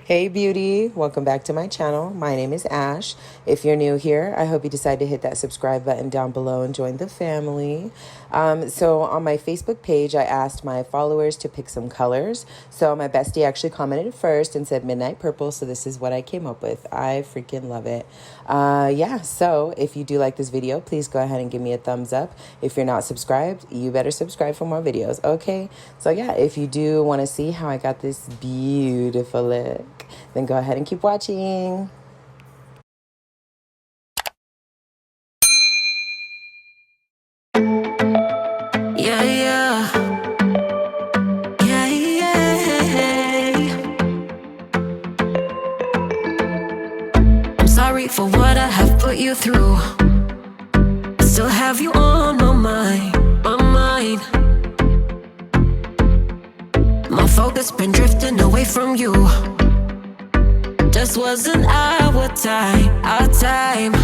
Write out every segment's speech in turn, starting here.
Hey beauty, welcome back to my channel. My name is Ash. If you're new here, I hope you decide to hit that subscribe button down below and join the family. So on my Facebook page, I asked my followers to pick some colors. So my bestie actually commented first and said midnight purple. So this is what I came up with. I freaking love it. Yeah, so if you do like this video, please go ahead and give me a thumbs up. If you're not subscribed, you better subscribe for more videos, okay? So yeah, if you do want to see how I got this beautiful look, then go ahead and keep watching. Yeah, yeah. Yeah, yeah. I'm sorry for what I have put you through. I still have you on my mind, my mind. My focus been drifting away from you. Just wasn't our time, our time.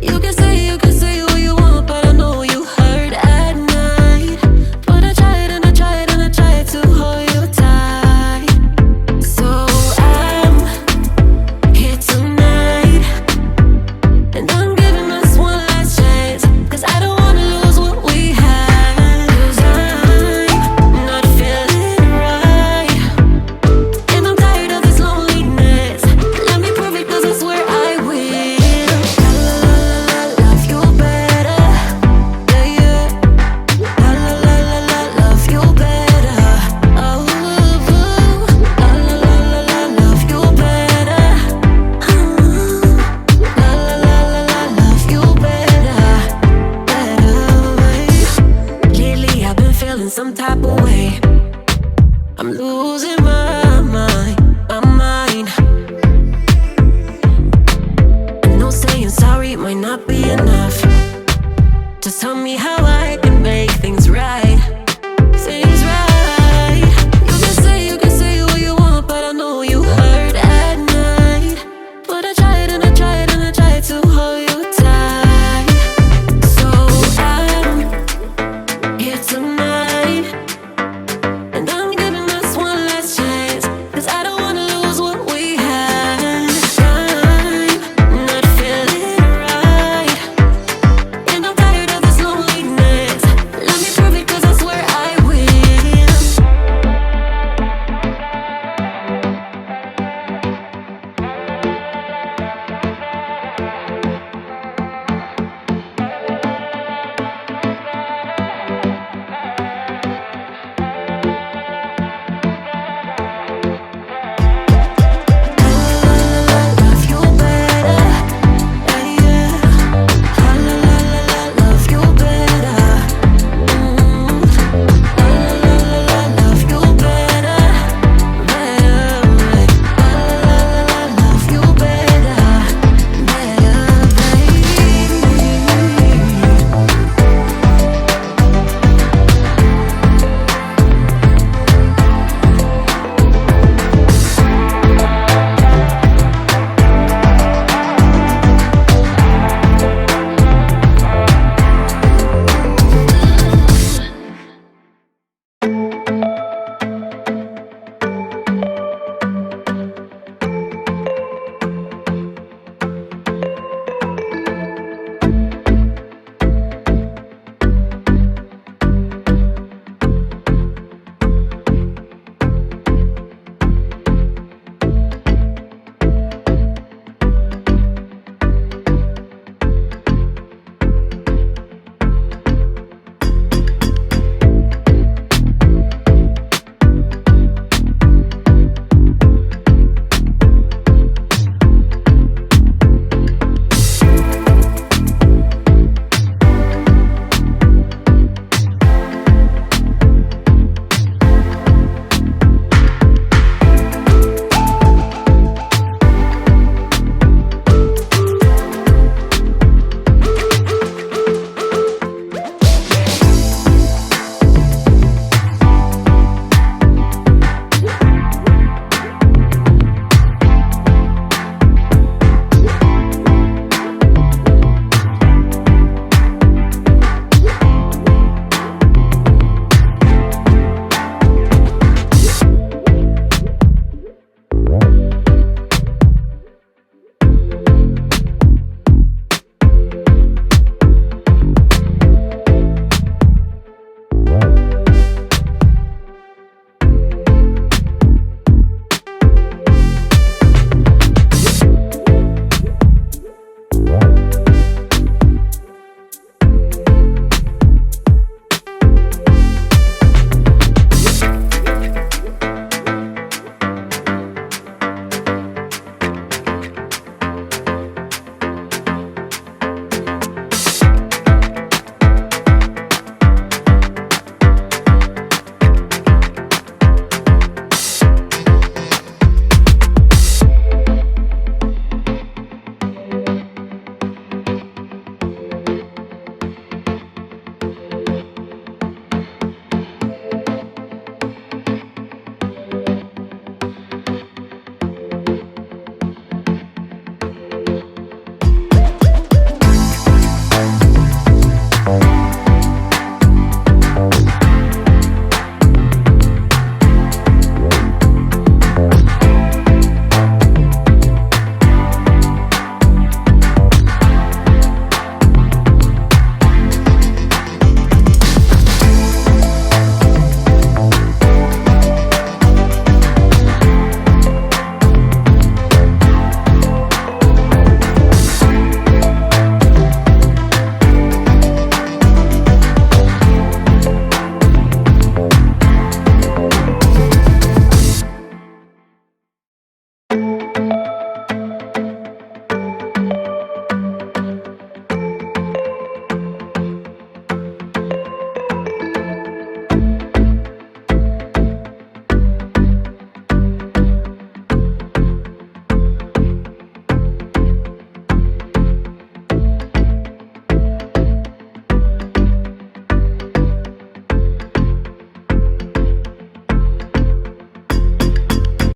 You can say what you want, but I know you hurt at night. But I tried and I tried and I tried to hold you tight. So I'm here tonight, and I'm giving us one last chance, 'cause I don't wanna lose what we had. 'Cause I'm not feeling right, and I'm tired of this loneliness. Let me prove it, 'cause I swear I will. Love you better, yeah, yeah. Love you better. Oh, love you better. Love you better, better. Lately I've been feeling some type of way. I'm losing my mind, my mind. I know saying sorry might not be enough. Just tell me how I can make